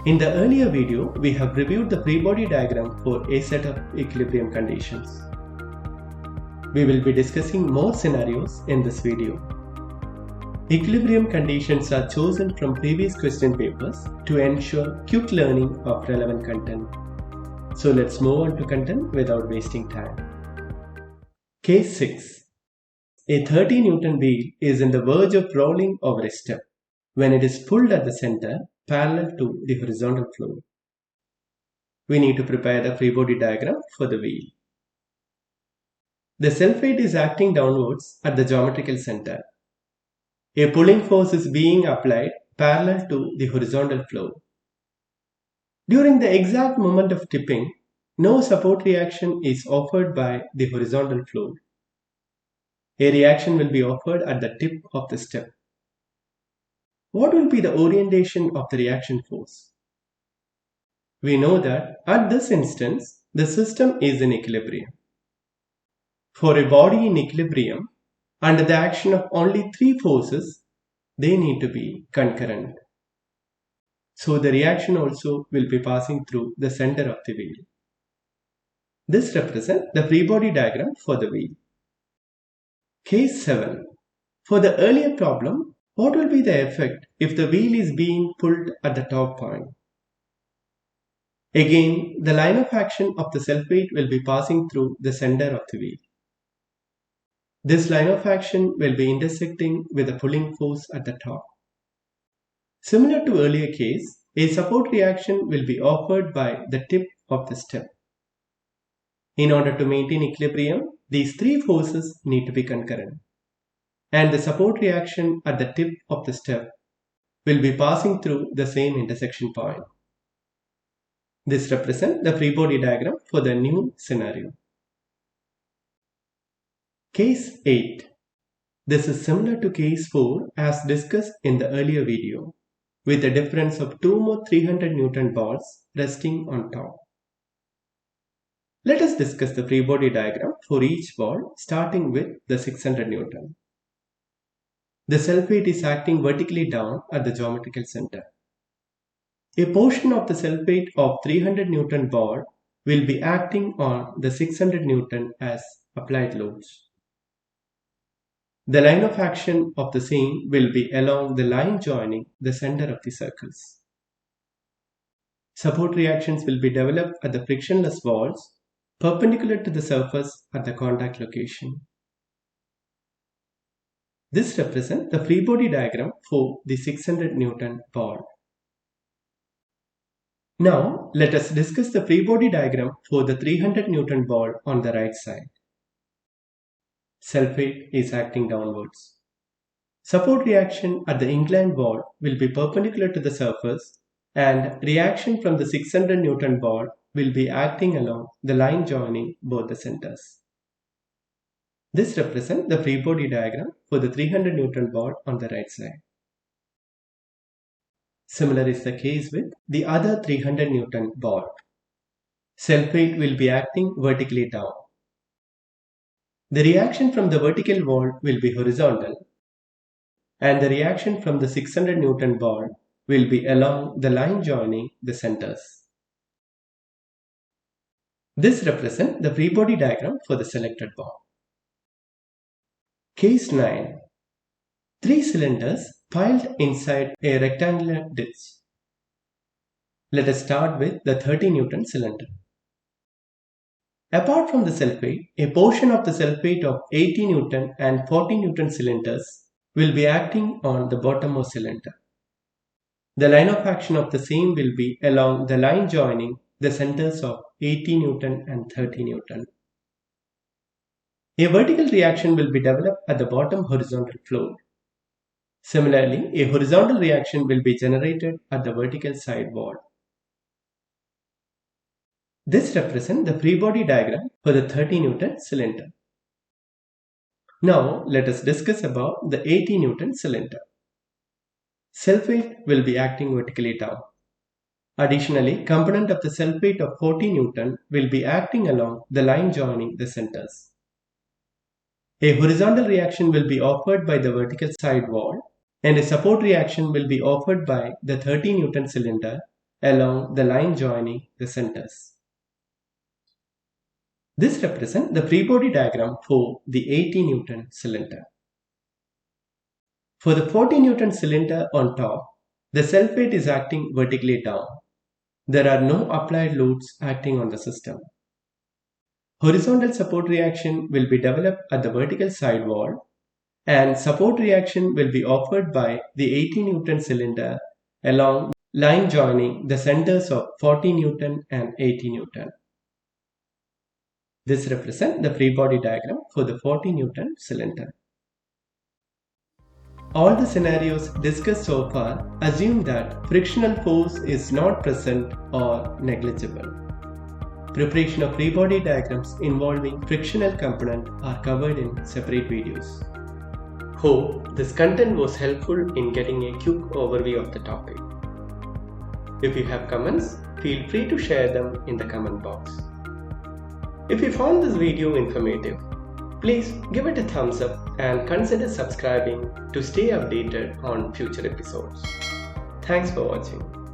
In the earlier video, we have reviewed the free body diagram for a set of equilibrium conditions. We will be discussing more scenarios in this video. Equilibrium conditions are chosen from previous question papers to ensure quick learning of relevant content. So let's move on to content without wasting time. Case 6. A 30 Newton wheel is in the verge of rolling over a step when it is pulled at the center parallel to the horizontal floor. We need to prepare the free body diagram for the wheel. The self-weight is acting downwards at the geometrical center. A pulling force is being applied parallel to the horizontal floor. During the exact moment of tipping, no support reaction is offered by the horizontal floor. A reaction will be offered at the tip of the step. What will be the orientation of the reaction force? We know that at this instance, the system is in equilibrium. For a body in equilibrium, under the action of only three forces, they need to be concurrent. So the reaction also will be passing through the center of the wheel. This represents the free body diagram for the wheel. Case 7. For the earlier problem, what will be the effect if the wheel is being pulled at the top point? Again, the line of action of the self-weight will be passing through the center of the wheel. This line of action will be intersecting with the pulling force at the top. Similar to earlier case, a support reaction will be offered by the tip of the step. In order to maintain equilibrium, these three forces need to be concurrent, and the support reaction at the tip of the step will be passing through the same intersection point. This represents the free body diagram for the new scenario. Case 8. This is similar to case 4 as discussed in the earlier video, with a difference of two more 300 Newton balls resting on top. Let us discuss the free body diagram for each ball, starting with the 600 Newton. The self-weight is acting vertically down at the geometrical center. A portion of the self-weight of 300 Newton ball will be acting on the 600 Newton as applied loads. The line of action of the same will be along the line joining the center of the circles. Support reactions will be developed at the frictionless walls perpendicular to the surface at the contact location. This represents the free body diagram for the 600 Newton ball. Now, let us discuss the free body diagram for the 300 Newton ball on the right side. Self-weight is acting downwards. Support reaction at the inclined wall will be perpendicular to the surface, and reaction from the 600 Newton ball will be acting along the line joining both the centers. This represents the free body diagram for the 300 Newton ball on the right side. Similar is the case with the other 300 Newton ball. Self-weight will be acting vertically down. The reaction from the vertical wall will be horizontal, and the reaction from the 600 Newton ball will be along the line joining the centers. This represents the free body diagram for the selected ball. Case 9. Three cylinders piled inside a rectangular ditch. Let us start with the 30 Newton cylinder. Apart from the self-weight, a portion of the self-weight of 80 Newton and 40 Newton cylinders will be acting on the bottommost cylinder. The line of action of the same will be along the line joining the centers of 80 Newton and 30 Newton. A vertical reaction will be developed at the bottom horizontal floor. Similarly, a horizontal reaction will be generated at the vertical side wall. This represents the free body diagram for the 30 Newton cylinder. Now, let us discuss about the 80 Newton cylinder. Self-weight will be acting vertically down. Additionally, component of the self-weight of 40 Newton will be acting along the line joining the centers. A horizontal reaction will be offered by the vertical side wall, and a support reaction will be offered by the 30 Newton cylinder along the line joining the centers. This represents the free body diagram for the 80 Newton cylinder. For the 40 Newton cylinder on top, the self weight is acting vertically down. There are no applied loads acting on the system. Horizontal support reaction will be developed at the vertical side wall, and support reaction will be offered by the 80 Newton cylinder along line joining the centers of 40 Newton and 80 Newton. This represents the free body diagram for the 40 Newton cylinder. All the scenarios discussed so far assume that frictional force is not present or negligible. Preparation of free body diagrams involving frictional component are covered in separate videos. Hope this content was helpful in getting a quick overview of the topic. If you have comments, feel free to share them in the comment box. If you found this video informative, please give it a thumbs up and consider subscribing to stay updated on future episodes. Thanks for watching.